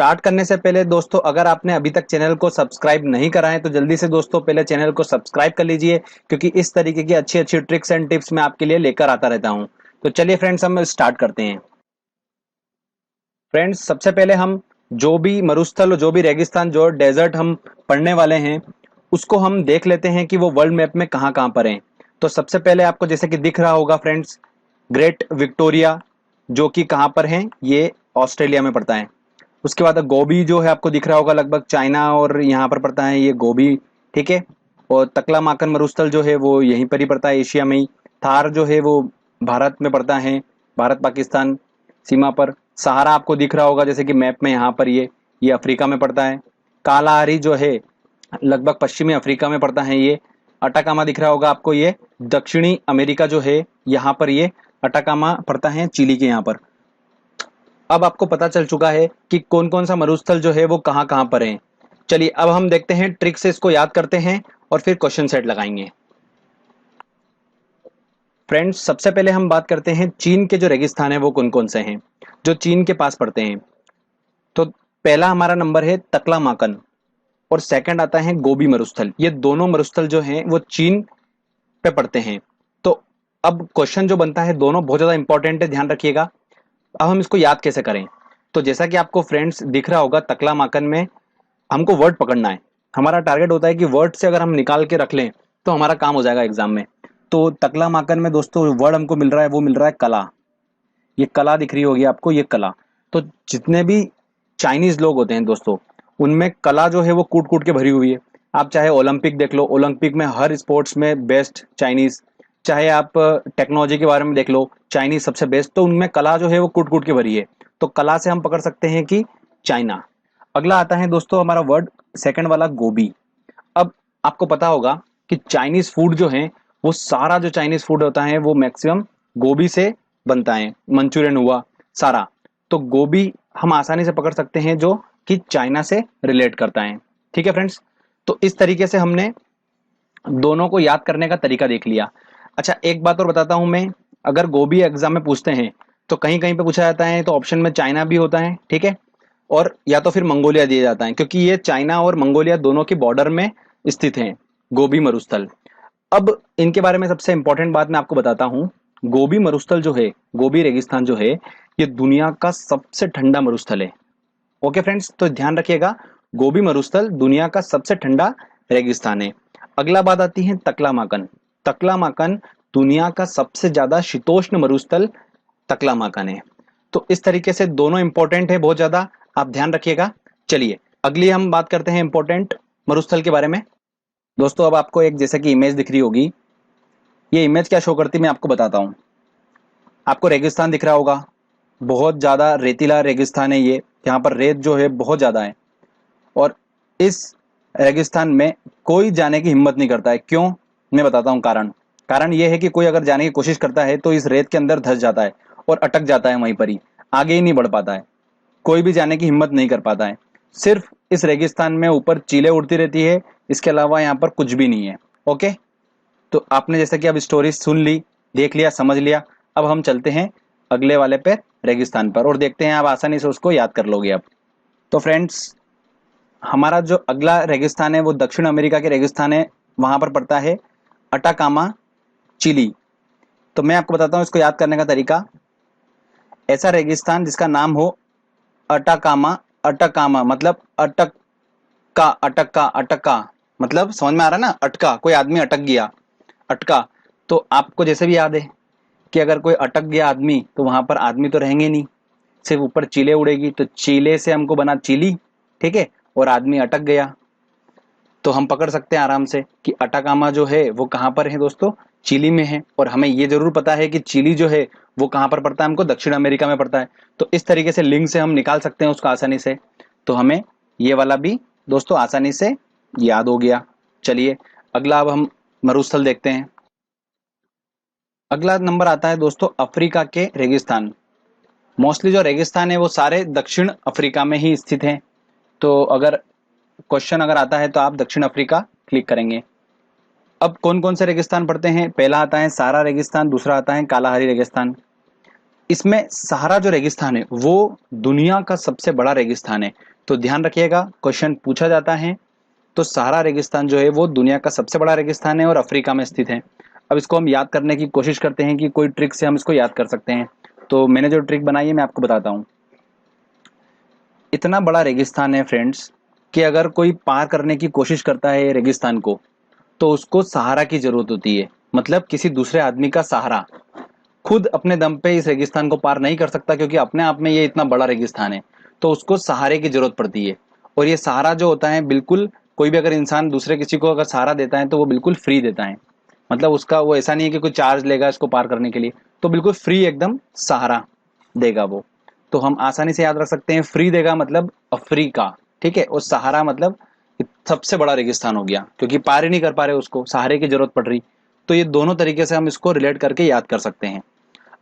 Start करने से पहले दोस्तों, अगर आपने अभी तक चैनल को सब्सक्राइब नहीं करा है तो जल्दी से दोस्तों पहले चैनल को सब्सक्राइब कर लीजिए, क्योंकि इस तरीके की अच्छी अच्छी ट्रिक्स एंड टिप्स मैं आपके लिए लेकर आता रहता हूं। तो चलिए फ्रेंड्स, हम स्टार्ट करते हैं। फ्रेंड्स, सबसे पहले हम जो भी मरुस्थल, जो भी रेगिस्तान, जो डेजर्ट हम पढ़ने वाले हैं उसको हम देख लेते हैं कि वो वर्ल्ड मैप में कहाँ कहाँ पर हैं। तो सबसे पहले आपको जैसे कि दिख रहा होगा फ्रेंड्स, ग्रेट विक्टोरिया, जो कि कहाँ पर है, ये ऑस्ट्रेलिया में पड़ता है। उसके बाद गोबी जो है आपको दिख रहा होगा, लगभग चाइना और यहाँ पर पड़ता है ये गोबी, ठीक है। और तकला माकन मरुस्थल जो है वो यहीं पर ही पड़ता है, एशिया में ही। थार जो है वो भारत में पड़ता है, भारत पाकिस्तान सीमा पर। सहारा आपको दिख रहा होगा जैसे कि मैप में, यहाँ पर ये अफ्रीका में पड़ता है। कालाहारी जो है लगभग पश्चिमी अफ्रीका में पड़ता है ये। अटाकामा दिख रहा होगा आपको, ये दक्षिणी अमेरिका जो है यहाँ पर ये अटाकामा पड़ता है, चिली के यहाँ पर। अब आपको पता चल चुका है कि कौन कौन सा मरुस्थल जो है वो कहाँ कहाँ पर है। चलिए अब हम देखते हैं, ट्रिक से इसको याद करते हैं और फिर क्वेश्चन सेट लगाएंगे। फ्रेंड्स, सबसे पहले हम बात करते हैं चीन के जो रेगिस्तान है वो कौन कौन से हैं, जो चीन के पास पड़ते हैं। तो पहला हमारा नंबर है तकलामाकन, और सेकंड आता है गोबी मरुस्थल। ये दोनों मरुस्थल जो हैं वो चीन पे पड़ते हैं। तो अब क्वेश्चन जो बनता है, दोनों बहुत ज्यादा इंपॉर्टेंट है, ध्यान रखिएगा। अब हम इसको याद कैसे करें। तो जैसा कि आपको फ्रेंड्स दिख रहा होगा, तकला माकन में हमको वर्ड पकड़ना है। हमारा टारगेट होता है कि वर्ड से अगर हम निकाल के रख लें तो हमारा काम हो जाएगा एग्जाम में। तो तकला माकन में दोस्तों वर्ड हमको मिल रहा है, वो मिल रहा है कला। ये कला दिख रही होगी आपको, ये कला। तो जितने भी चाइनीज लोग होते हैं दोस्तों, उनमें कला जो है वो कूट कूट के भरी हुई है। आप चाहे ओलंपिक देख लो, ओलंपिक में हर स्पोर्ट्स में बेस्ट चाइनीज। चाहे आप टेक्नोलॉजी के बारे में देख लो, चाइनीज सबसे बेस्ट। तो उनमें कला जो है वो कूट कूट के भरी है। तो कला से हम पकड़ सकते हैं कि चाइना। अगला आता है दोस्तों हमारा वर्ड, सेकंड वाला, गोभी। अब आपको पता होगा कि चाइनीज फूड जो है, वो सारा जो चाइनीज फूड होता है वो मैक्सिमम गोभी से बनता है। मंचूरियन हुआ सारा, तो गोभी हम आसानी से पकड़ सकते हैं, जो कि चाइना से रिलेट करता है। ठीक है फ्रेंड्स, तो इस तरीके से हमने दोनों को याद करने का तरीका देख लिया। अच्छा, एक बात और बताता हूं मैं, अगर गोभी एग्जाम में पूछते हैं तो कहीं कहीं पे पूछा जाता है तो ऑप्शन में चाइना भी होता है, ठीक है, और या तो फिर मंगोलिया दिया जाता है, क्योंकि ये चाइना और मंगोलिया दोनों के बॉर्डर में स्थित हैं गोभी मरुस्थल। अब इनके बारे में सबसे इंपॉर्टेंट बात मैं आपको बताता हूं। गोभी मरुस्थल जो है, गोभी रेगिस्तान जो है, ये दुनिया का सबसे ठंडा मरुस्थल है। ओके फ्रेंड्स, तो ध्यान रखिएगा, गोभी मरुस्थल दुनिया का सबसे ठंडा रेगिस्तान है। अगला बात आती है तकलामाकन। तकलामाकन दुनिया का सबसे ज्यादा शीतोष्ण मरुस्थल तकलामाकन है। तो इस तरीके से दोनों इंपॉर्टेंट है बहुत ज्यादा, आप ध्यान रखिएगा। चलिए अगली हम बात करते हैं इंपॉर्टेंट मरुस्थल के बारे में। दोस्तों, अब आपको एक जैसे कि इमेज दिख रही होगी, ये इमेज क्या शो करती है मैं आपको बताता हूँ। आपको रेगिस्तान दिख रहा होगा, बहुत ज्यादा रेतीला रेगिस्तान है ये। यहाँ पर रेत जो है बहुत ज्यादा है, और इस रेगिस्तान में कोई जाने की हिम्मत नहीं करता है। क्यों, मैं बताता हूँ कारण। कारण यह है कि कोई अगर जाने की कोशिश करता है तो इस रेत के अंदर धंस जाता है और अटक जाता है वहीं पर ही, आगे ही नहीं बढ़ पाता है। कोई भी जाने की हिम्मत नहीं कर पाता है। सिर्फ इस रेगिस्तान में ऊपर चीलें उड़ती रहती है, इसके अलावा यहाँ पर कुछ भी नहीं है। ओके, तो आपने जैसे कि अब स्टोरी सुन ली, देख लिया, समझ लिया। अब हम चलते हैं अगले वाले पे, रेगिस्तान पर, और देखते हैं आप आसानी से उसको याद कर लोगे अब। तो फ्रेंड्स, हमारा जो अगला रेगिस्तान है वो दक्षिण अमेरिका के रेगिस्तान है, वहां पर पड़ता है अटाकामा, चिली। तो मैं आपको बताता हूँ इसको याद करने का तरीका। ऐसा रेगिस्तान जिसका नाम हो अटाकामा। अटकामा मतलब अटक का, अटका, अटका मतलब समझ में आ रहा ना, अटका, कोई आदमी अटक गया, अटका। तो आपको जैसे भी याद है कि अगर कोई अटक गया आदमी तो वहां पर आदमी तो रहेंगे नहीं, सिर्फ ऊपर चीले उड़ेगी। तो चीले से हमको बना चिली, ठीक है, और आदमी अटक गया। तो हम पकड़ सकते हैं आराम से कि अटाकामा जो है वो कहाँ पर है दोस्तों, चिली में है। और हमें ये जरूर पता है कि चिली जो है वो कहाँ पर पड़ता है, हमको दक्षिण अमेरिका में पड़ता है। तो इस तरीके से लिंक से हम निकाल सकते हैं उसको आसानी से। तो हमें ये वाला भी दोस्तों आसानी से याद हो गया। चलिए अगला अब हम मरुस्थल देखते हैं। अगला नंबर आता है दोस्तों अफ्रीका के रेगिस्तान। मोस्टली जो रेगिस्तान है वो सारे दक्षिण अफ्रीका में ही स्थित हैं। तो अगर क्वेश्चन अगर आता है तो आप दक्षिण अफ्रीका क्लिक करेंगे। अब कौन कौन से रेगिस्तान पड़ते हैं, पहला आता है सारा रेगिस्तान, दूसरा आता है कालाहारी रेगिस्तान, इसमें सहारा जो रेगिस्तान है वो दुनिया का सबसे बड़ा रेगिस्तान है। तो ध्यान रखिएगा, क्वेश्चन पूछा जाता है तो सहारा रेगिस्तान जो है वो दुनिया का सबसे बड़ा रेगिस्तान है और अफ्रीका में स्थित है। अब इसको हम याद करने की कोशिश करते हैं कि कोई ट्रिक से हम इसको याद कर सकते हैं। तो मैंने जो ट्रिक बनाई है मैं आपको बताता हूँ। इतना बड़ा रेगिस्तान है फ्रेंड्स कि अगर कोई पार करने की कोशिश करता है रेगिस्तान को तो उसको सहारा की जरूरत होती है, मतलब किसी दूसरे आदमी का सहारा। खुद अपने दम पे इस रेगिस्तान को पार नहीं कर सकता क्योंकि अपने आप में ये इतना बड़ा रेगिस्तान है, तो उसको सहारे की जरूरत पड़ती है। और ये सहारा जो होता है बिल्कुल, कोई भी अगर इंसान दूसरे किसी को अगर सहारा देता है तो वो बिल्कुल फ्री देता है, मतलब उसका वो ऐसा नहीं है कि कोई चार्ज लेगा इसको पार करने के लिए, तो बिल्कुल फ्री एकदम सहारा देगा वो। तो हम आसानी से याद रख सकते हैं, फ्री देगा मतलब अफ्रीका, ठीक है, और सहारा मतलब सबसे बड़ा रेगिस्तान हो गया क्योंकि पार ही नहीं कर पा रहे, उसको सहारे की जरूरत पड़ रही। तो ये दोनों तरीके से हम इसको रिलेट करके याद कर सकते हैं।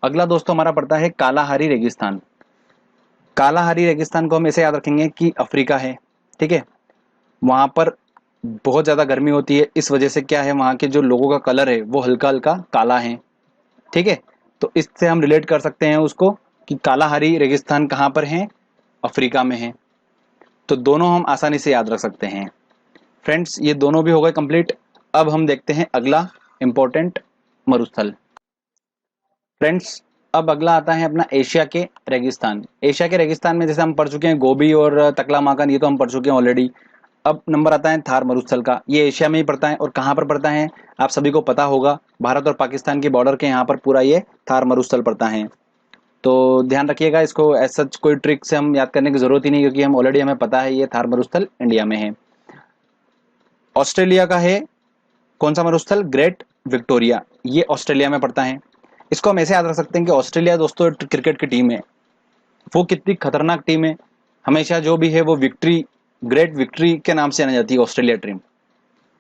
अगला दोस्तों हमारा पड़ता है कालाहारी रेगिस्तान। कालाहारी रेगिस्तान को हम ऐसे याद रखेंगे कि अफ्रीका है, ठीक है, वहां पर बहुत ज्यादा गर्मी होती है, इस वजह से क्या है वहां के जो लोगों का कलर है वो हल्का हल्का काला है, ठीक है। तो इससे हम रिलेट कर सकते हैं उसको कि कालाहारी रेगिस्तान कहाँ पर है, अफ्रीका में है। तो दोनों हम आसानी से याद रख सकते हैं। फ्रेंड्स ये दोनों भी हो गए कंप्लीट। अब हम देखते हैं अगला इंपॉर्टेंट मरुस्थल। फ्रेंड्स अब अगला आता है अपना एशिया के रेगिस्तान। एशिया के रेगिस्तान में जैसे हम पढ़ चुके हैं गोबी और तकलामाकन, ये तो हम पढ़ चुके हैं ऑलरेडी। अब नंबर आता है थार मरुस्थल का। ये एशिया में ही पड़ता है और कहाँ पर पड़ता है आप सभी को पता होगा, भारत और पाकिस्तान के बॉर्डर के यहाँ पर पूरा ये थार मरुस्थल पड़ता है। तो ध्यान रखिएगा, इसको ऐसा कोई ट्रिक से हम याद करने की जरूरत ही नहीं क्योंकि हम ऑलरेडी हमें पता है ये थार मरुस्थल इंडिया में है। ऑस्ट्रेलिया का है कौन सा मरुस्थल, ग्रेट विक्टोरिया, ये ऑस्ट्रेलिया में पड़ता है। इसको हम ऐसे याद रख सकते हैं कि ऑस्ट्रेलिया दोस्तों क्रिकेट की टीम है, वो कितनी खतरनाक टीम है, हमेशा जो भी है वो विक्ट्री, ग्रेट विक्ट्री के नाम से जानी जाती है ऑस्ट्रेलिया टीम।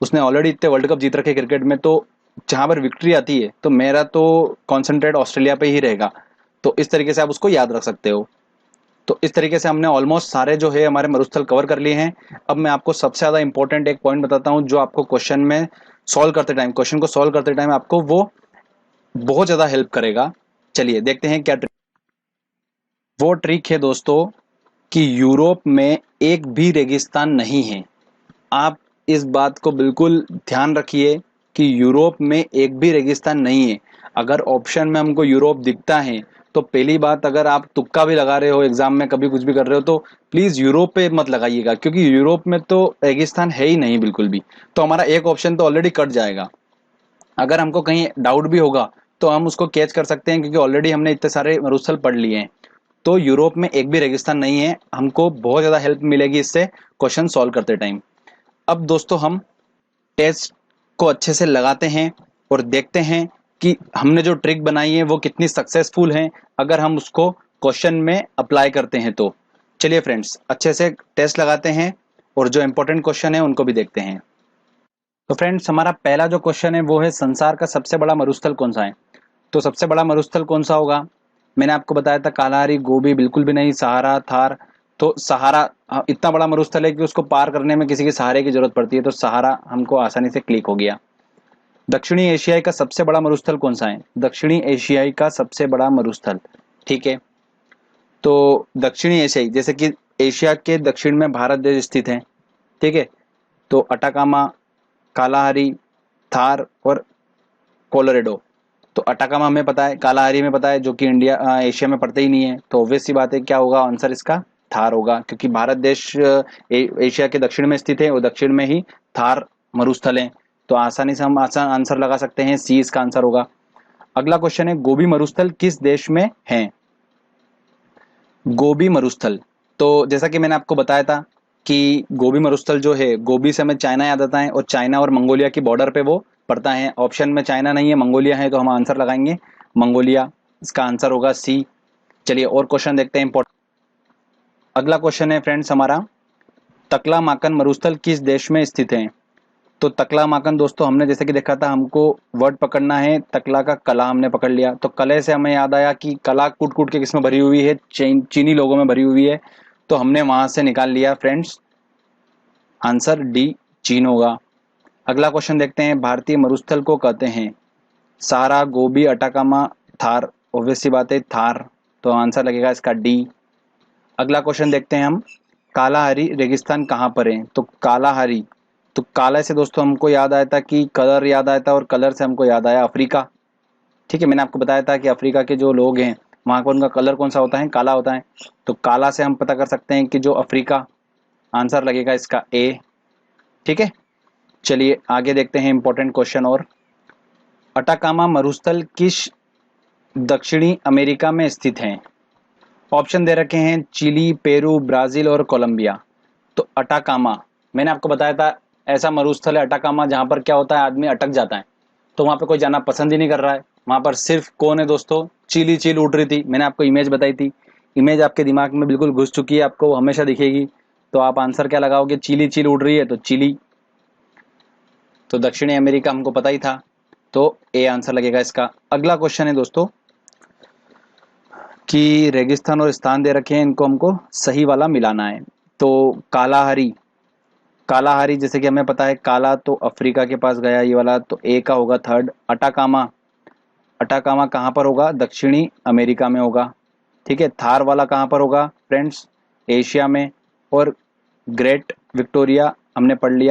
उसने ऑलरेडी इतने वर्ल्ड कप जीत रखे क्रिकेट में, तो जहां पर विक्ट्री आती है तो मेरा तो कॉन्सेंट्रेट ऑस्ट्रेलिया पे ही रहेगा। तो इस तरीके से आप उसको याद रख सकते हो। तो इस तरीके से हमने ऑलमोस्ट सारे जो है हमारे मरुस्थल कवर कर लिए हैं। अब मैं आपको सबसे ज्यादा इंपॉर्टेंट एक पॉइंट बताता हूँ जो आपको क्वेश्चन में सॉल्व करते टाइम, क्वेश्चन को सॉल्व करते टाइम आपको वो बहुत ज्यादा हेल्प करेगा। चलिए देखते हैं क्या ट्रिक। वो ट्रिक है दोस्तों कि यूरोप में एक भी रेगिस्तान नहीं है। आप इस बात को बिल्कुल ध्यान रखिए कि यूरोप में एक भी रेगिस्तान नहीं है। अगर ऑप्शन में हमको यूरोप दिखता है तो पहली बात, अगर आप तुक्का भी लगा रहे हो एग्जाम में कभी कुछ भी कर रहे हो तो प्लीज यूरोप पे मत लगाइएगा क्योंकि यूरोप में तो रेगिस्तान है ही नहीं बिल्कुल भी। तो हमारा एक ऑप्शन तो ऑलरेडी कट जाएगा। अगर हमको कहीं डाउट भी होगा तो हम उसको कैच कर सकते हैं क्योंकि ऑलरेडी हमने इतने सारे मरुस्थल पढ़ लिए हैं। तो यूरोप में एक भी रेगिस्तान नहीं है, हमको बहुत ज्यादा हेल्प मिलेगी इससे क्वेश्चन सॉल्व करते टाइम। अब दोस्तों हम टेस्ट को अच्छे से लगाते हैं और देखते हैं कि हमने जो ट्रिक बनाई है वो कितनी सक्सेसफुल है अगर हम उसको क्वेश्चन में अप्लाई करते हैं तो। चलिए फ्रेंड्स अच्छे से टेस्ट लगाते हैं और जो इंपॉर्टेंट क्वेश्चन है उनको भी देखते हैं। तो फ्रेंड्स हमारा पहला जो क्वेश्चन है वो है संसार का सबसे बड़ा मरुस्थल कौन सा है। तो सबसे बड़ा मरुस्थल कौन सा होगा, मैंने आपको बताया था कालाहारी, गोबी बिल्कुल भी नहीं, सहारा, थार। तो सहारा इतना बड़ा मरुस्थल है कि उसको पार करने में किसी के सहारे की जरूरत पड़ती है, तो सहारा हमको आसानी से क्लिक हो गया। दक्षिणी एशियाई का सबसे बड़ा मरुस्थल कौन सा है, दक्षिणी एशियाई का सबसे बड़ा मरुस्थल, ठीक है। तो दक्षिणी एशियाई जैसे कि एशिया के दक्षिण में भारत देश स्थित है, ठीक है। तो अटाकामा, कालाहारी, थार और कोलोरेडो। तो अटाकामा हमें पता है, कालाहारी में पता है जो कि इंडिया एशिया में पड़ते ही नहीं है, तो ऑब्वियस सी बात है क्या होगा आंसर इसका, थार होगा क्योंकि भारत देश एशिया के दक्षिण में स्थित है और दक्षिण में ही थार मरुस्थल है। तो आसानी से हम आसान आंसर लगा सकते हैं, सी इसका आंसर होगा। अगला क्वेश्चन है गोबी मरुस्थल किस देश में है। गोबी मरुस्थल, तो जैसा कि मैंने आपको बताया था कि गोबी मरुस्थल जो है, गोबी से हमें चाइना याद आता है और चाइना और मंगोलिया की बॉर्डर पे वो पड़ता है। ऑप्शन में चाइना नहीं है, मंगोलिया है, तो हम आंसर लगाएंगे मंगोलिया, इसका आंसर होगा सी। चलिए और क्वेश्चन देखते हैं इंपॉर्टेंट। अगला क्वेश्चन है फ्रेंड्स हमारा, तकलामाकन मरुस्थल किस देश में स्थित है। तो तकलामाकन दोस्तों हमने जैसे कि देखा था, हमको वर्ड पकड़ना है, तकला का कला हमने पकड़ लिया, तो कले से हमें याद आया कि कला कूट कूट के किसमें भरी हुई है, चीनी लोगों में भरी हुई है, तो हमने वहां से निकाल लिया फ्रेंड्स, आंसर डी चीन होगा। अगला क्वेश्चन देखते हैं, भारतीय मरुस्थल को कहते हैं सहारा, गोबी, अटाकामा, थार, ऑब्वियस सी बात है थार, तो आंसर लगेगा इसका डी। अगला क्वेश्चन देखते हैं हम, कालाहारी रेगिस्तान कहाँ पर है? तो कालाहारी, तो काला से दोस्तों हमको याद आया था कि कलर याद आया था, और कलर से हमको याद आया अफ्रीका। ठीक है, मैंने आपको बताया था कि अफ्रीका के जो लोग हैं वहाँ पर उनका कलर कौन सा होता है? काला होता है। तो काला से हम पता कर सकते हैं कि जो अफ्रीका, आंसर लगेगा इसका ए। ठीक है, चलिए आगे देखते हैं इंपॉर्टेंट क्वेश्चन। और अटाकामा मरुस्थल किस दक्षिणी अमेरिका में स्थित है? ऑप्शन दे रखे हैं चिली, पेरू, ब्राजील और कोलंबिया। तो अटाकामा, मैंने आपको बताया था ऐसा मरुस्थल है अटाकामा जहां पर क्या होता है, आदमी अटक जाता है, तो वहां पे कोई जाना पसंद ही नहीं कर रहा है। वहां पर सिर्फ कौन है दोस्तों? चील चील उड़ रही थी। मैंने आपको इमेज बताई थी, इमेज आपके दिमाग में बिल्कुल घुस चुकी है, आपको हमेशा दिखेगी। तो आप आंसर क्या लगाओगे? चील चील उड़ रही है तो चिली, तो दक्षिणी अमेरिका हमको पता ही था, तो ए आंसर लगेगा इसका। अगला क्वेश्चन है दोस्तों कि रेगिस्तान और स्थान दे रखे हैं, इनको हमको सही वाला मिलाना है। तो कालाहारी, कालाहारी जैसे कि हमें पता है काला तो अफ्रीका के पास गया ये वाला, तो ए का होगा थर्ड। अटाकामा, अटाकामा कहाँ पर होगा? दक्षिणी अमेरिका में होगा। ठीक है, थार वाला कहाँ पर होगा फ्रेंड्स? एशिया में। और ग्रेट विक्टोरिया हमने पढ़ लिया